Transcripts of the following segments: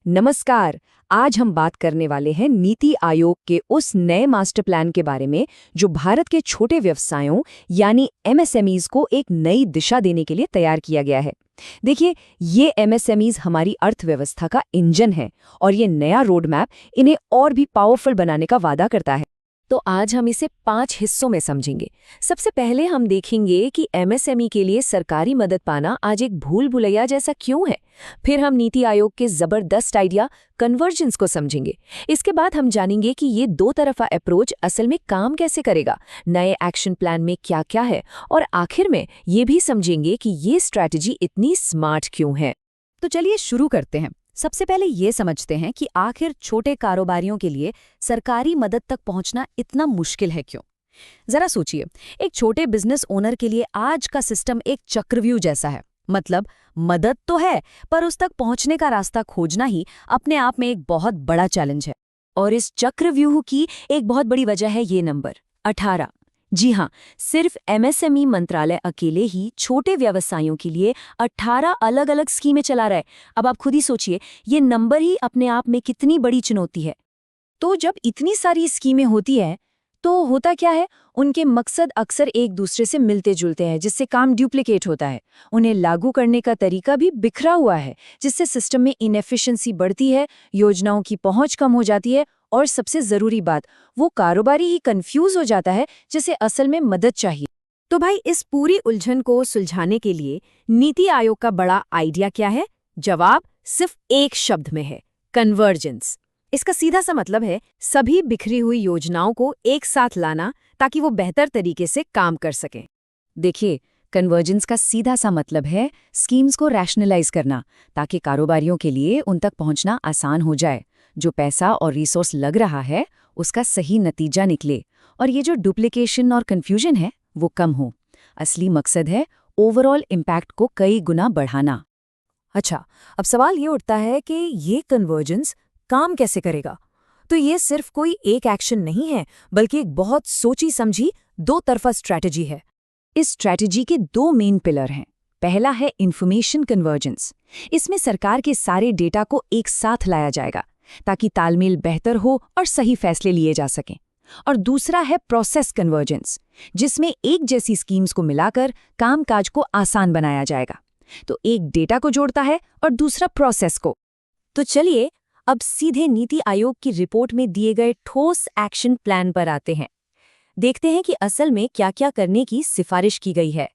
नमस्कार। आज हम बात करने वाले हैं नीति आयोग के उस नए मास्टर प्लान के बारे में जो भारत के छोटे व्यवसायों यानी एमएसएमईज को एक नई दिशा देने के लिए तैयार किया गया है। देखिए, ये एमएसएमईज हमारी अर्थव्यवस्था का इंजन है और ये नया रोड मैप इन्हें और भी पावरफुल बनाने का वादा करता है। तो आज हम इसे 5 हिस्सों में समझेंगे। सबसे पहले हम देखेंगे कि एमएसएमई के लिए सरकारी मदद पाना आज एक भूल भुलैया जैसा क्यों है। फिर हम नीति आयोग के जबरदस्त आइडिया कन्वर्जेंस को समझेंगे। इसके बाद हम जानेंगे कि ये दो तरफा अप्रोच असल में काम कैसे करेगा, नए एक्शन प्लान में क्या क्या है, और आखिर में ये भी समझेंगे कि ये स्ट्रैटेजी इतनी स्मार्ट क्यों है। तो चलिए शुरू करते हैं। सबसे पहले ये समझते हैं कि आखिर छोटे कारोबारियों के लिए सरकारी मदद तक पहुंचना इतना मुश्किल है क्यों। जरा सोचिए, एक छोटे बिजनेस ओनर के लिए आज का सिस्टम एक चक्रव्यूह जैसा है। मतलब मदद तो है, पर उस तक पहुंचने का रास्ता खोजना ही अपने आप में एक बहुत बड़ा चैलेंज है। और इस चक्रव्यूह की एक बहुत बड़ी वजह है ये नंबर 18। जी हाँ, सिर्फ एमएसएमई मंत्रालय अकेले ही छोटे व्यवसायों के लिए 18 अलग अलग स्कीमें चला रहा है। अब आप खुद ही सोचिए, ये नंबर ही अपने आप में कितनी बड़ी चुनौती है। तो जब इतनी सारी स्कीमें होती है तो होता क्या है, उनके मकसद अक्सर एक दूसरे से मिलते जुलते हैं, जिससे काम डुप्लीकेट होता है। उन्हें लागू करने का तरीका भी बिखरा हुआ है, जिससे सिस्टम में इनएफिशिएंसी बढ़ती है, योजनाओं की पहुंच कम हो जाती है, और सबसे जरूरी बात, वो कारोबारी ही कंफ्यूज हो जाता है जिसे असल में मदद चाहिए। तो भाई, इस पूरी उलझन को सुलझाने के लिए नीति आयोग का बड़ा आइडिया क्या है? जवाब सिर्फ एक शब्द में है, कन्वर्जेंस। इसका सीधा सा मतलब है सभी बिखरी हुई योजनाओं को एक साथ लाना ताकि वो बेहतर तरीके से काम कर सकें। देखिए, कन्वर्जेंस का सीधा सा मतलब है स्कीम्स को रैशनलाइज करना, ताकि कारोबारियों के लिए उन तक पहुंचना आसान हो जाए। जो पैसा और रिसोर्स लग रहा है उसका सही नतीजा निकले, और ये जो डुप्लीकेशन और कन्फ्यूजन है वो कम हो। असली मकसद है ओवरऑल इम्पैक्ट को कई गुना बढ़ाना। अच्छा, अब सवाल ये उठता है कि ये कन्वर्जेंस काम कैसे करेगा? तो ये सिर्फ कोई एक एक्शन नहीं है, बल्कि एक बहुत सोची समझी दो तरफा स्ट्रैटेजी है। इस स्ट्रैटेजी के 2 मेन पिलर हैं। पहला है इंफॉर्मेशन कन्वर्जेंस। इसमें सरकार के सारे डेटा को एक साथ लाया जाएगा ताकि तालमेल बेहतर हो और सही फैसले लिए जा सकें। और दूसरा है प्रोसेस कन्वर्जेंस, जिसमें एक जैसी स्कीम्स को मिलाकर कामकाज को आसान बनाया जाएगा। तो एक डेटा को जोड़ता है और दूसरा प्रोसेस को। तो चलिए अब सीधे नीति आयोग की रिपोर्ट में दिए गए ठोस एक्शन प्लान पर आते हैं। देखते हैं कि असल में क्या-क्या करने की सिफारिश की गई है।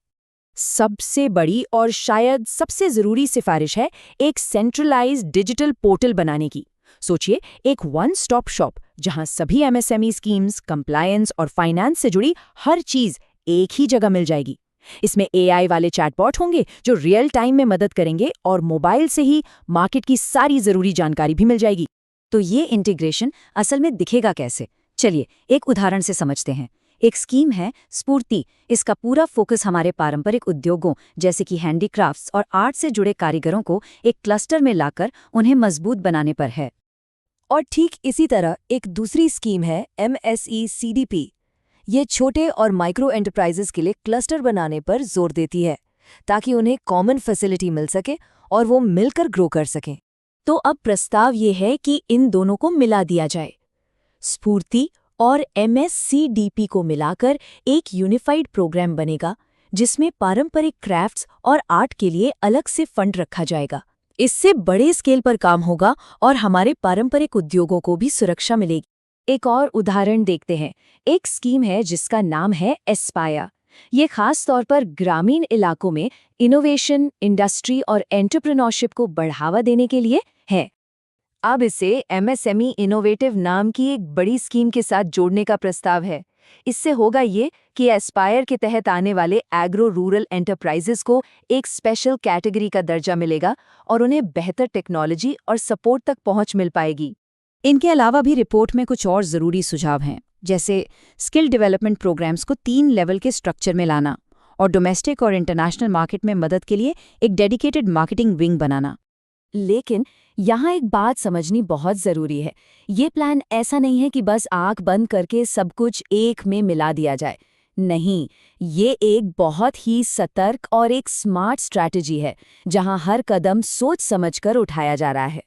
सबसे बड़ी और शायद सबसे जरूरी सिफारिश है एक सेंट्रलाइज्ड डिजिटल पोर्टल बनाने की। सोचिए, एक वन स्टॉप शॉप जहां सभी एमएसएमई स्कीम्स, कंप्लायंस और फाइनेंस से जुड़ी हर चीज एक ही जगह मिल जाएगी। इसमें एआई वाले चैटबॉट होंगे जो रियल टाइम में मदद करेंगे, और मोबाइल से ही मार्केट की सारी जरूरी जानकारी भी मिल जाएगी। तो ये इंटीग्रेशन असल में दिखेगा कैसे? चलिए एक उदाहरण से समझते हैं। एक स्कीम है स्फूर्ति। इसका पूरा फोकस हमारे पारंपरिक उद्योगों जैसे कि हैंडीक्राफ्ट्स और आर्ट से जुड़े कारीगरों को एक क्लस्टर में लाकर उन्हें मजबूत बनाने पर है। और ठीक इसी तरह एक दूसरी स्कीम है एमएसई सीडीपी। ये छोटे और माइक्रो एंटरप्राइजेस के लिए क्लस्टर बनाने पर जोर देती है, ताकि उन्हें कॉमन फैसिलिटी मिल सके और वो मिलकर ग्रो कर सकें। तो अब प्रस्ताव ये है कि इन दोनों को मिला दिया जाए। स्फूर्ति और एमएससीडीपी को मिलाकर एक यूनिफाइड प्रोग्राम बनेगा, जिसमें पारंपरिक क्राफ्ट्स और आर्ट के लिए अलग से फंड रखा जाएगा। इससे बड़े स्केल पर काम होगा और हमारे पारंपरिक उद्योगों को भी सुरक्षा मिलेगी। एक और उदाहरण देखते हैं। एक स्कीम है जिसका नाम है एस्पायर। ये खास तौर पर ग्रामीण इलाकों में इनोवेशन, इंडस्ट्री और एंटरप्रेन्योरशिप को बढ़ावा देने के लिए है। अब इसे एमएसएमई इनोवेटिव नाम की एक बड़ी स्कीम के साथ जोड़ने का प्रस्ताव है। इससे होगा ये कि एस्पायर के तहत आने वाले एग्रो रूरल एंटरप्राइजेस को एक स्पेशल कैटेगरी का दर्जा मिलेगा और उन्हें बेहतर टेक्नोलॉजी और सपोर्ट तक पहुंच मिल पाएगी। इनके अलावा भी रिपोर्ट में कुछ और ज़रूरी सुझाव हैं, जैसे स्किल डेवलपमेंट प्रोग्राम्स को 3 लेवल के स्ट्रक्चर में लाना और डोमेस्टिक और इंटरनेशनल मार्केट में मदद के लिए एक डेडिकेटेड मार्केटिंग विंग बनाना। लेकिन यहाँ एक बात समझनी बहुत ज़रूरी है। ये प्लान ऐसा नहीं है कि बस आंख बंद करके सब कुछ एक में मिला दिया जाए। नहीं, ये एक बहुत ही सतर्क और एक स्मार्ट स्ट्रैटेजी है, जहाँ हर कदम सोच समझकर उठाया जा रहा है।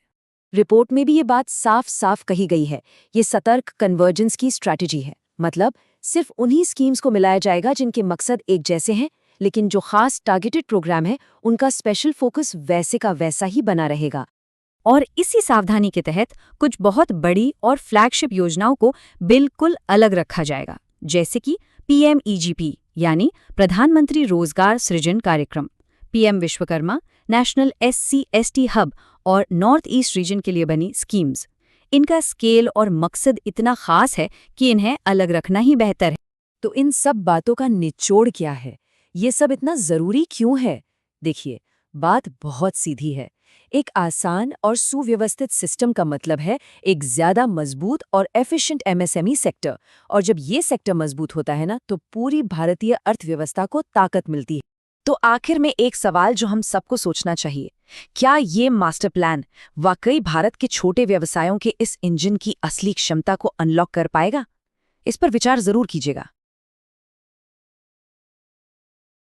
रिपोर्ट में भी ये बात साफ साफ कही गई है। ये सतर्क कन्वर्जेंस की स्ट्रैटेजी है। मतलब सिर्फ उन्हीं स्कीम्स को मिलाया जाएगा जिनके मकसद एक जैसे हैं, लेकिन जो खास टारगेटेड प्रोग्राम है उनका स्पेशल फोकस वैसे का वैसा ही बना रहेगा। और इसी सावधानी के तहत कुछ बहुत बड़ी और फ्लैगशिप योजनाओं को बिल्कुल अलग रखा जाएगा, जैसे कि PMEGP यानी प्रधानमंत्री रोजगार सृजन कार्यक्रम, PM Vishwakarma, national SC/ST hub और नॉर्थ ईस्ट रीजन के लिए बनी स्कीम्स। इनका स्केल और मकसद इतना खास है कि इन्हें अलग रखना ही बेहतर है। तो इन सब बातों का निचोड़ क्या है? ये सब इतना जरूरी क्यों है? देखिए, बात बहुत सीधी है। एक आसान और सुव्यवस्थित सिस्टम का मतलब है एक ज्यादा मजबूत और एफिशिएंट MSME सेक्टर। और जब ये सेक्टर मजबूत होता है ना, तो पूरी भारतीय अर्थव्यवस्था को ताकत मिलती है। तो आखिर में एक सवाल जो हम सबको सोचना चाहिए, क्या ये मास्टर प्लान वाकई भारत के छोटे व्यवसायों के इस इंजन की असली क्षमता को अनलॉक कर पाएगा? इस पर विचार जरूर कीजिएगा।